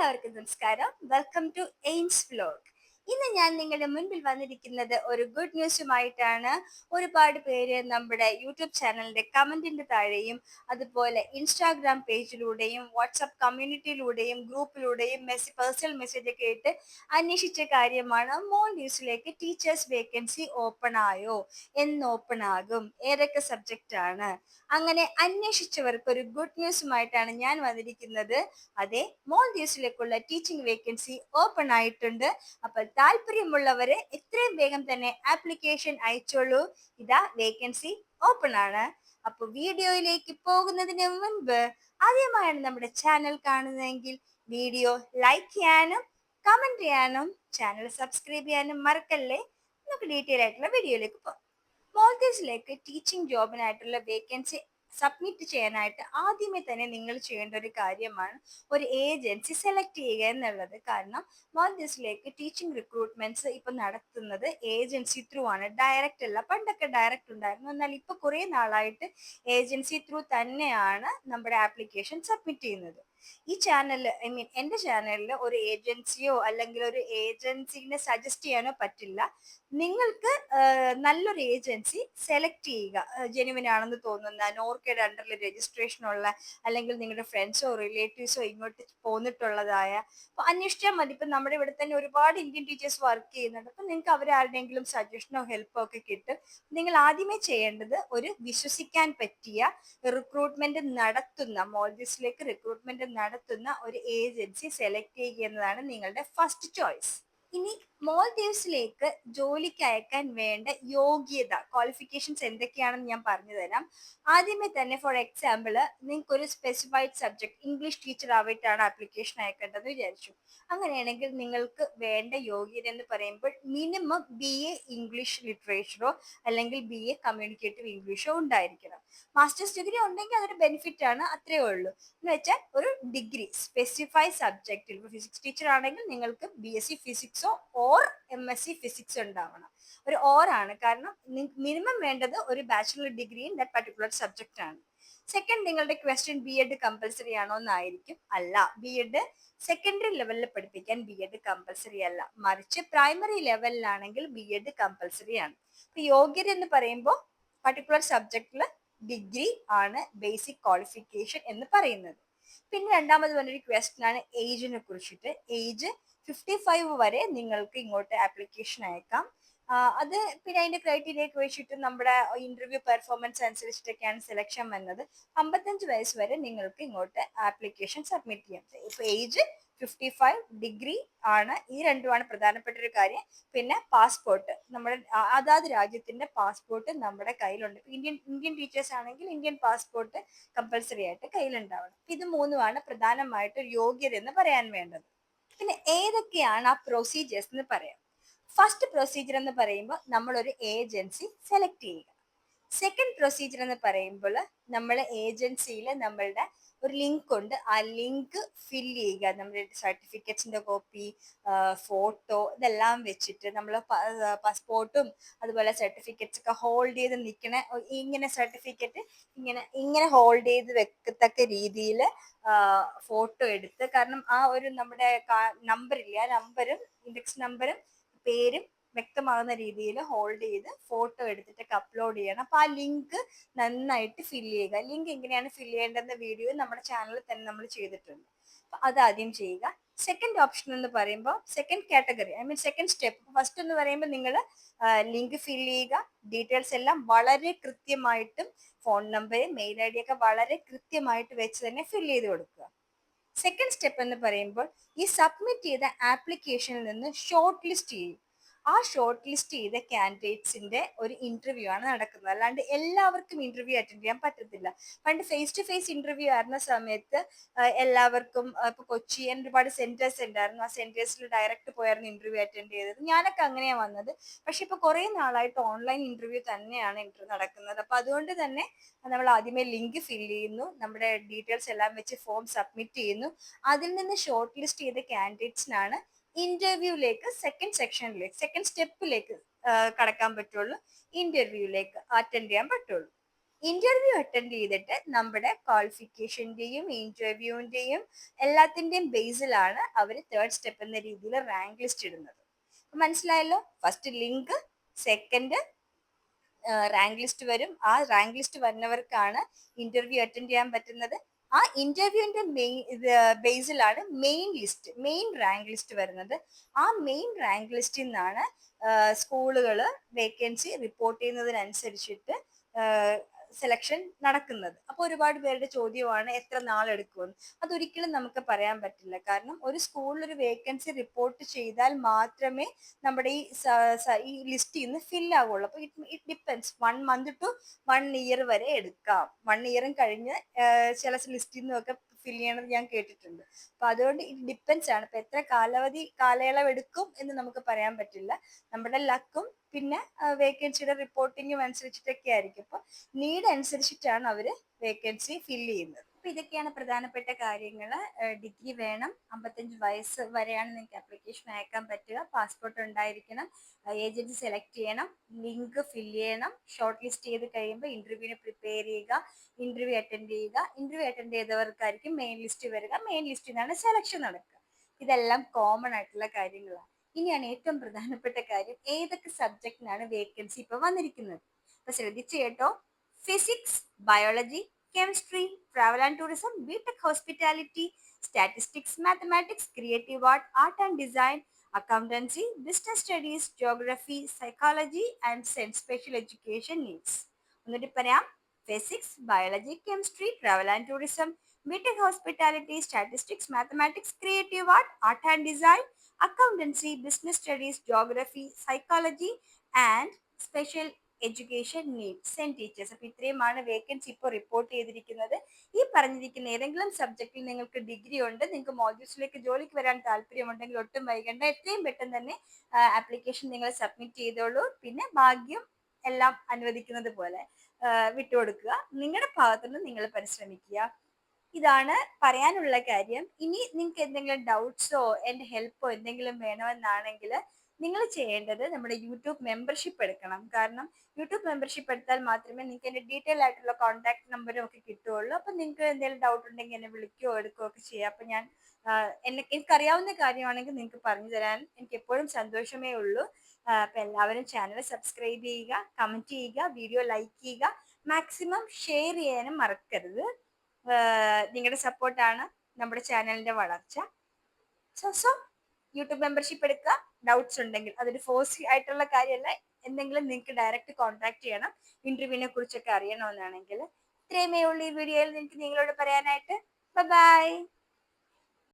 എല്ലാവർക്കും നമസ്കാരം. Welcome to Aims vlog. ഇന്ന് ഞാൻ നിങ്ങളുടെ മുൻപിൽ വന്നിരിക്കുന്നത് ഒരു ഗുഡ് ന്യൂസുമായിട്ടാണ്. ഒരുപാട് പേര് നമ്മുടെ യൂട്യൂബ് ചാനലിന്റെ കമന്റിന്റെ താഴെയും അതുപോലെ ഇൻസ്റ്റാഗ്രാം പേജിലൂടെയും വാട്സപ്പ് കമ്മ്യൂണിറ്റിയിലൂടെയും ഗ്രൂപ്പിലൂടെയും പേഴ്സണൽ മെസ്സേജ് ഒക്കെ ഇട്ട് അന്വേഷിച്ച കാര്യമാണ്. മോൾഡീവ്സിലേക്ക് ടീച്ചേഴ്സ് വേക്കൻസി ഓപ്പൺ ആയോ, എന്ന് ഓപ്പൺ ആകും, ഏതൊക്കെ സബ്ജക്റ്റ് ആണ്, അങ്ങനെ അന്വേഷിച്ചവർക്ക് ഒരു ഗുഡ് ന്യൂസുമായിട്ടാണ് ഞാൻ വന്നിരിക്കുന്നത്. അതെ, മോൾഡീവ്സിലേക്കുള്ള ടീച്ചിങ് വേക്കൻസി ഓപ്പൺ ആയിട്ടുണ്ട്. അപ്പോൾ താല്പര്യമുള്ളവര് എത്രയും വേഗം തന്നെ ആപ്ലിക്കേഷൻ അയച്ചോളൂ. ഇതാ വേക്കൻസി ഓപ്പൺ ആണ്. അപ്പൊ വീഡിയോയിലേക്ക് പോകുന്നതിന് മുൻപ് ആദ്യമായാണ് നമ്മുടെ ചാനൽ കാണുന്നതെങ്കിൽ വീഡിയോ ലൈക്ക് ചെയ്യാനും കമന്റ് ചെയ്യാനും ചാനൽ സബ്സ്ക്രൈബ് ചെയ്യാനും മറക്കല്ലേ. നമുക്ക് ഡീറ്റെയിൽ ആയിട്ടുള്ള വീഡിയോയിലേക്ക് പോകാം. മോൾഡീവ്സിലേക്ക് ടീച്ചിങ് ജോബിനായിട്ടുള്ള വേക്കൻസി സബ്മിറ്റ് ചെയ്യാനായിട്ട് ആദ്യമേ തന്നെ നിങ്ങൾ ചെയ്യേണ്ട ഒരു കാര്യമാണ് ഒരു ഏജൻസി സെലക്ട് ചെയ്യുക എന്നുള്ളത്. കാരണം മോൾഡീവ്സിലേക്ക് ടീച്ചിങ് റിക്രൂട്ട്മെന്റ്സ് ഇപ്പൊ നടത്തുന്നത് ഏജൻസി ത്രൂ ആണ്, ഡയറക്റ്റ് അല്ല. പണ്ടൊക്കെ ഡയറക്റ്റ് ഉണ്ടായിരുന്നു, എന്നാൽ ഇപ്പൊ കുറെ നാളായിട്ട് ഏജൻസി ത്രൂ തന്നെയാണ് നമ്മുടെ ആപ്ലിക്കേഷൻ സബ്മിറ്റ് ചെയ്യുന്നത്. ഈ ചാനലിൽ, ഐ മീൻ എന്റെ ചാനലിൽ ഒരു ഏജൻസിയോ അല്ലെങ്കിൽ ഒരു ഏജൻസിനെ സജസ്റ്റ് ചെയ്യാനോ പറ്റില്ല. നിങ്ങൾക്ക് നല്ലൊരു ഏജൻസി സെലക്ട് ചെയ്യുക. ജെനുവിൻ ആണെന്ന് തോന്നുന്ന, നോർക്കയുടെ അണ്ടറിൽ രജിസ്ട്രേഷൻ ഉള്ള, അല്ലെങ്കിൽ നിങ്ങളുടെ ഫ്രണ്ട്സോ റിലേറ്റീവ്സോ ഇങ്ങോട്ട് പോന്നിട്ടുള്ളതായ, അപ്പൊ അന്വേഷിച്ചാൽ മതി. ഇപ്പൊ നമ്മുടെ ഇവിടെ തന്നെ ഒരുപാട് ഇന്ത്യൻ ടീച്ചേഴ്സ് വർക്ക് ചെയ്യുന്നുണ്ട്. അപ്പൊ നിങ്ങൾക്ക് അവരാരുടെയെങ്കിലും സജഷനോ ഹെൽപ്പോ ഒക്കെ കിട്ടും. നിങ്ങൾ ആദ്യമേ ചെയ്യേണ്ടത് ഒരു വിശ്വസിക്കാൻ പറ്റിയ റിക്രൂട്ട്മെന്റ് നടത്തുന്ന, മോൾഡീവ്സിലേക്ക് റിക്രൂട്ട്മെന്റ് നടത്തുന്ന ഒരു ഏജൻസി സെലക്ട് ചെയ്യുക എന്നതാണ് നിങ്ങളുടെ ഫസ്റ്റ് ചോയ്സ്. ഇനി മോൾഡീവ്സിലേക്ക് ജോലിക്ക് അയക്കാൻ വേണ്ട യോഗ്യത, ക്വാളിഫിക്കേഷൻസ് എന്തൊക്കെയാണെന്ന് ഞാൻ പറഞ്ഞു തരാം. ആദ്യമേ തന്നെ ഫോർ എക്സാമ്പിൾ, നിങ്ങൾക്ക് ഒരു സ്പെസിഫൈഡ് സബ്ജക്ട് ഇംഗ്ലീഷ് ടീച്ചർ ആയിട്ടാണ് ആപ്ലിക്കേഷൻ അയക്കേണ്ടത് വിചാരിച്ചു. അങ്ങനെയാണെങ്കിൽ നിങ്ങൾക്ക് വേണ്ട യോഗ്യത എന്ന് പറയുമ്പോൾ മിനിമം BA ഇംഗ്ലീഷ് ലിറ്ററേച്ചറോ അല്ലെങ്കിൽ BA കമ്മ്യൂണിക്കേറ്റീവ് ഇംഗ്ലീഷോ ഉണ്ടായിരിക്കണം. മാസ്റ്റേഴ്സ് ഡിഗ്രി ഉണ്ടെങ്കിൽ അതൊരു ബെനിഫിറ്റ് ആണ്, അത്രേ ഉള്ളൂ. എന്ന് വെച്ചാൽ ഒരു ഡിഗ്രി സ്പെസിഫൈഡ് സബ്ജക്റ്റിൽ, ഫിസിക്സ് ടീച്ചർ ആണെങ്കിൽ നിങ്ങൾക്ക് BSc ഫിസിക്സോ ഓർ MSc ഫിസിക്സ് ഉണ്ടാവണം. ഒരു ഓർ ആണ്, കാരണം മിനിമം വേണ്ടത് ഒരു bachelor degree in that particular subject ആണ്. സെക്കൻഡ്, നിങ്ങളുടെ ക്വസ്റ്റ്യൻ B.Ed കമ്പൽസറി ആണോ എന്നായിരിക്കും. അല്ല, B.Ed സെക്കൻഡറി ലെവലിൽ പഠിപ്പിക്കാൻ B.Ed കമ്പൽസറി അല്ല, മറിച്ച് പ്രൈമറി ലെവലിലാണെങ്കിൽ B.Ed കമ്പൽസറി ആണ്. ഇപ്പൊ യോഗ്യത എന്ന് പറയുമ്പോൾ പർട്ടിക്കുലർ സബ്ജക്റ്റിൽ ഡിഗ്രി ആണ് ബേസിക് ക്വാളിഫിക്കേഷൻ എന്ന് പറയുന്നത്. പിന്നെ രണ്ടാമത് പറഞ്ഞൊരു ക്വസ്റ്റ്യൻ ആണ് ഏജിനെ കുറിച്ചിട്ട്. ഏജ് 55 വരെ നിങ്ങൾക്ക് ഇങ്ങോട്ട് ആപ്ലിക്കേഷൻ അയക്കാം. അത് പിന്നെ അതിന്റെ ക്രൈറ്റീരിയ ഒക്കെ വെച്ചിട്ട് നമ്മുടെ ഇന്റർവ്യൂ പെർഫോമൻസ് അനുസരിച്ചിട്ടൊക്കെയാണ് സെലക്ഷൻ വന്നത്. 55 വയസ്സ് വരെ നിങ്ങൾക്ക് ഇങ്ങോട്ട് ആപ്ലിക്കേഷൻ സബ്മിറ്റ് ചെയ്യാം. ഇപ്പൊ ഏജ് 55, ഡിഗ്രി ആണ്, ഈ രണ്ടുമാണ് പ്രധാനപ്പെട്ട ഒരു കാര്യം. പിന്നെ പാസ്പോർട്ട്, നമ്മുടെ അതാത് രാജ്യത്തിന്റെ പാസ്പോർട്ട് നമ്മുടെ കയ്യിലുണ്ട്. ഇന്ത്യൻ ടീച്ചേഴ്സ് ആണെങ്കിൽ ഇന്ത്യൻ പാസ്പോർട്ട് കമ്പൽസറി ആയിട്ട് കയ്യിലുണ്ടാവണം. ഇത് മൂന്നുമാണ് പ്രധാനമായിട്ട് യോഗ്യത എന്ന് പറയാൻ വേണ്ടത്. പിന്നെ ഏതൊക്കെയാണ് ആ പ്രൊസീജിയേഴ്സ് എന്ന് പറയാം. ഫസ്റ്റ് പ്രൊസീജിയർ എന്ന് പറയുമ്പോൾ നമ്മൾ ഒരു ഏജൻസി സെലക്ട് ചെയ്യുക. സെക്കൻഡ് പ്രൊസീജിയർ എന്ന് പറയുമ്പോൾ നമ്മൾ ഏജൻസിയിൽ നമ്മളുടെ ഒരു ലിങ്ക് ഉണ്ട്, ആ ലിങ്ക് ഫില്ല് ചെയ്യുക. നമ്മുടെ സർട്ടിഫിക്കറ്റ്സിന്റെ കോപ്പി, ഫോട്ടോ, ഇതെല്ലാം വെച്ചിട്ട് നമ്മൾ പാസ്പോർട്ടും അതുപോലെ സർട്ടിഫിക്കറ്റ്സ് ഒക്കെ ഹോൾഡ് ചെയ്ത് നിൽക്കണ, ഇങ്ങനെ സർട്ടിഫിക്കറ്റ് ഇങ്ങനെ ഇങ്ങനെ ഹോൾഡ് ചെയ്ത് വെക്കത്തക്ക രീതിയിൽ ഫോട്ടോ എടുത്ത്, കാരണം ആ ഒരു നമ്മുടെ നമ്പറില്ലേ, ആ നമ്പറും ഇൻഡെക്സ് നമ്പറും പേരും വ്യക്തമാകുന്ന രീതിയിൽ ഹോൾഡ് ചെയ്ത് ഫോട്ടോ എടുത്തിട്ടൊക്കെ അപ്ലോഡ് ചെയ്യണം. അപ്പൊ ആ ലിങ്ക് നന്നായിട്ട് ഫില്ല് ചെയ്യുക. ലിങ്ക് എങ്ങനെയാണ് ഫില്ല് ചെയ്യേണ്ടെന്ന വീഡിയോ നമ്മുടെ ചാനലിൽ തന്നെ നമ്മൾ ചെയ്തിട്ടുണ്ട്. അപ്പൊ അത് ആദ്യം ചെയ്യുക. സെക്കൻഡ് ഓപ്ഷൻ എന്ന് പറയുമ്പോൾ second category, I mean second step. First എന്ന് പറയുമ്പോൾ നിങ്ങൾ ലിങ്ക് ഫില്ല് ചെയ്യുക, ഡീറ്റെയിൽസ് എല്ലാം വളരെ കൃത്യമായിട്ടും ഫോൺ നമ്പർ മെയിൽ ID ഒക്കെ വളരെ കൃത്യമായിട്ട് വെച്ച് തന്നെ ഫില്ല് ചെയ്ത് കൊടുക്കുക. സെക്കൻഡ് സ്റ്റെപ്പ് എന്ന് പറയുമ്പോൾ ഈ സബ്മിറ്റ് ചെയ്ത ആപ്ലിക്കേഷനിൽ നിന്ന് ഷോർട്ട് ലിസ്റ്റ് ചെയ്യും. ആ ഷോർട്ട് ലിസ്റ്റ് ചെയ്ത കാൻഡിഡേറ്റ്സിന്റെ ഒരു ഇന്റർവ്യൂ ആണ് നടക്കുന്നത്. അല്ലാണ്ട് എല്ലാവർക്കും ഇന്റർവ്യൂ അറ്റൻഡ് ചെയ്യാൻ പറ്റത്തില്ല. പണ്ട് ഫേസ് ടു ഫേസ് ഇന്റർവ്യൂ ആയിരുന്ന സമയത്ത് എല്ലാവർക്കും, ഇപ്പൊ കൊച്ചിയിൽ ഒരുപാട് സെന്റേഴ്സ് ഉണ്ടായിരുന്നു, ആ സെന്റേഴ്സിൽ ഡയറക്റ്റ് പോയായിരുന്നു ഇന്റർവ്യൂ അറ്റൻഡ് ചെയ്തത്. ഞാനൊക്കെ അങ്ങനെയാണ് വന്നത്. പക്ഷെ ഇപ്പൊ കുറെ നാളായിട്ട് ഓൺലൈൻ ഇന്റർവ്യൂ തന്നെയാണ് ഇന്റർവ്യൂ നടക്കുന്നത്. അപ്പൊ അതുകൊണ്ട് തന്നെ നമ്മൾ ആദ്യമേ ലിങ്ക് ഫില്ല് ചെയ്യുന്നു, നമ്മുടെ ഡീറ്റെയിൽസ് എല്ലാം വെച്ച് ഫോം സബ്മിറ്റ് ചെയ്യുന്നു. അതിൽ നിന്ന് ഷോർട്ട് ലിസ്റ്റ് ചെയ്ത കാൻഡിഡേറ്റ്സിനാണ് ഇന്റർവ്യൂലേക്ക്, സെക്കൻഡ് സെക്ഷനിലേക്ക്, സെക്കൻഡ് സ്റ്റെപ്പിലേക്ക് കടക്കാൻ പറ്റുള്ളൂ, ഇന്റർവ്യൂലേക്ക് അറ്റൻഡ് ചെയ്യാൻ പറ്റുള്ളൂ. ഇന്റർവ്യൂ അറ്റൻഡ് ചെയ്തിട്ട് നമ്മുടെ ക്വാളിഫിക്കേഷന്റെയും ഇന്റർവ്യൂവിന്റെയും എല്ലാത്തിന്റെയും ബേസിലാണ് അവർ തേർഡ് സ്റ്റെപ്പ് എന്ന രീതിയിൽ റാങ്ക് ലിസ്റ്റ് ഇടുന്നത്. മനസ്സിലായല്ലോ? First link, second rank list വരും. ആ റാങ്ക് ലിസ്റ്റ് വരുന്നവർക്കാണ് ഇന്റർവ്യൂ അറ്റൻഡ് ചെയ്യാൻ പറ്റുന്നത്. ആ ഇന്റർവ്യൂവിന്റെ ബേസിലാണ് മെയിൻ റാങ്ക് ലിസ്റ്റ് വരുന്നത്. ആ മെയിൻ റാങ്ക് ലിസ്റ്റിൽ നിന്നാണ് സ്കൂളുകൾ വേക്കൻസി റിപ്പോർട്ട് ചെയ്യുന്നതിനനുസരിച്ചിട്ട് സെലക്ഷൻ നടക്കുന്നത്. അപ്പൊ ഒരുപാട് പേരുടെ ചോദ്യമാണ് എത്ര നാളെടുക്കുമെന്ന്. അതൊരിക്കലും നമുക്ക് പറയാൻ പറ്റില്ല. കാരണം ഒരു സ്കൂളിൽ ഒരു വേക്കൻസി റിപ്പോർട്ട് ചെയ്താൽ മാത്രമേ നമ്മുടെ ഈ ലിസ്റ്റിൽ നിന്ന് ഫിൽ ആവുള്ളൂ. അപ്പൊ it depends, 1 month to 1 year വരെ എടുക്കാം. 1 year കഴിഞ്ഞ് ചില ലിസ്റ്റിൽ നിന്നൊക്കെ ഫിൽ ചെയ്യണത് ഞാൻ കേട്ടിട്ടുണ്ട്. അപ്പൊ അതുകൊണ്ട് ഇറ്റ് ഡിപ്പെൻസ് ആണ്. ഇപ്പൊ എത്ര കാലയളവ് എടുക്കും എന്ന് നമുക്ക് പറയാൻ പറ്റില്ല. നമ്മുടെ ലക്കും പിന്നെ വേക്കൻസിയുടെ റിപ്പോർട്ടിങ്ങും അനുസരിച്ചിട്ടൊക്കെ ആയിരിക്കും. അപ്പൊ നീഡ് അനുസരിച്ചിട്ടാണ് അവര് വേക്കൻസി ഫില്ല് ചെയ്യുന്നത്. അപ്പൊ ഇതൊക്കെയാണ് പ്രധാനപ്പെട്ട കാര്യങ്ങൾ. ഡിഗ്രി വേണം, 55 വയസ്സ് വരെയാണ് നിങ്ങൾക്ക് ആപ്ലിക്കേഷൻ അയക്കാൻ പറ്റുക. പാസ്പോർട്ട് ഉണ്ടായിരിക്കണം, ഏജൻസി സെലക്ട് ചെയ്യണം, ലിങ്ക് ഫില്ല് ചെയ്യണം, ഷോർട്ട് ലിസ്റ്റ് ചെയ്ത് കഴിയുമ്പോൾ ഇന്റർവ്യൂവിന് പ്രിപ്പയർ ചെയ്യുക, ഇന്റർവ്യൂ അറ്റൻഡ് ചെയ്യുക. ഇന്റർവ്യൂ അറ്റൻഡ് ചെയ്തവർക്കായിരിക്കും മെയിൻ ലിസ്റ്റ് വരിക. മെയിൻ ലിസ്റ്റിൽ നിന്നാണ് സെലക്ഷൻ നടക്കുക. ഇതെല്ലാം കോമൺ ആയിട്ടുള്ള കാര്യങ്ങളാണ്. ഇനിയാണ് ഏറ്റവും പ്രധാനപ്പെട്ട കാര്യം, ഏതൊക്കെ സബ്ജക്റ്റിനാണ് വേക്കൻസി ഇപ്പൊ വന്നിരിക്കുന്നത്. അപ്പൊ ശ്രദ്ധിച്ചു കേട്ടോ. Physics, biology, chemistry, travel and tourism, BTech hospitality, statistics, mathematics, creative art and design, accountancy, business studies, geography, psychology, and special education needs. ഒന്നുകൂടി പറയാം. Physics, biology, chemistry, travel and tourism, BTech hospitality, statistics, mathematics, creative art and design, accountancy, business studies, geography, psychology and special education needs and teachers. അപ്പൊ ഇത്രയുമാണ് vacancy ഇപ്പോൾ report ചെയ്തിരിക്കുന്നത്. ഈ പറഞ്ഞിരിക്കുന്ന ഏതെങ്കിലും സബ്ജക്റ്റിൽ നിങ്ങൾക്ക് ഡിഗ്രി ഉണ്ട്, നിങ്ങൾക്ക് മോഡ്യൂൾസിലേക്ക് ജോലിക്ക് വരാൻ താല്പര്യമുണ്ടെങ്കിൽ ഒട്ടും വൈകണ്ട, എത്രയും പെട്ടെന്ന് തന്നെ ആപ്ലിക്കേഷൻ നിങ്ങൾ സബ്മിറ്റ് ചെയ്തോളൂ. പിന്നെ ഭാഗ്യം എല്ലാം അനുവദിക്കുന്നത് പോലെ വിട്ടുകൊടുക്കുക. നിങ്ങളുടെ ഭാഗത്തുനിന്ന് നിങ്ങൾ പരിശ്രമിക്കുക. ഇതാണ് പറയാനുള്ള കാര്യം. ഇനി നിങ്ങൾക്ക് എന്തെങ്കിലും ഡൗട്ട്സോ എന്റെ ഹെൽപ്പോ എന്തെങ്കിലും വേണമെന്നാണെങ്കിൽ നിങ്ങൾ ചെയ്യേണ്ടത് നമ്മുടെ യൂട്യൂബ് മെമ്പർഷിപ്പ് എടുക്കണം. കാരണം യൂട്യൂബ് മെമ്പർഷിപ്പ് എടുത്താൽ മാത്രമേ നിങ്ങൾക്ക് എന്റെ ഡീറ്റെയിൽ ആയിട്ടുള്ള കോൺടാക്ട് നമ്പറും ഒക്കെ കിട്ടുകയുള്ളൂ. അപ്പൊ നിങ്ങൾക്ക് എന്തെങ്കിലും ഡൗട്ട് ഉണ്ടെങ്കിൽ എന്നെ വിളിക്കുകയോ എടുക്കുകയോ ഒക്കെ ചെയ്യാം. അപ്പൊ ഞാൻ എനിക്കറിയാവുന്ന കാര്യമാണെങ്കിൽ നിങ്ങൾക്ക് പറഞ്ഞു തരാൻ എനിക്ക് എപ്പോഴും സന്തോഷമേ ഉള്ളൂ. അപ്പൊ എല്ലാവരും ചാനൽ സബ്സ്ക്രൈബ് ചെയ്യുക, കമന്റ് ചെയ്യുക, വീഡിയോ ലൈക്ക് ചെയ്യുക, മാക്സിമം ഷെയർ ചെയ്യാനും മറക്കരുത്. നിങ്ങളുടെ സപ്പോർട്ടാണ് നമ്മുടെ ചാനലിന്റെ വളർച്ച. സോ യൂട്യൂബ് മെമ്പർഷിപ്പ് എടുക്കുക. ഡൗട്ട്സ് ഉണ്ടെങ്കിൽ അതൊരു ഫോഴ്സ് ആയിട്ടുള്ള കാര്യമല്ല. എന്തെങ്കിലും നിങ്ങൾക്ക് ഡയറക്റ്റ് കോൺടാക്ട് ചെയ്യണം, ഇന്റർവ്യൂവിനെ കുറിച്ചൊക്കെ അറിയണമെന്നാണെങ്കിൽ. ഇത്രയുമേ ഉള്ളൂ ഈ വീഡിയോയിൽ എനിക്ക് നിങ്ങളോട് പറയാനായിട്ട്. ബൈ.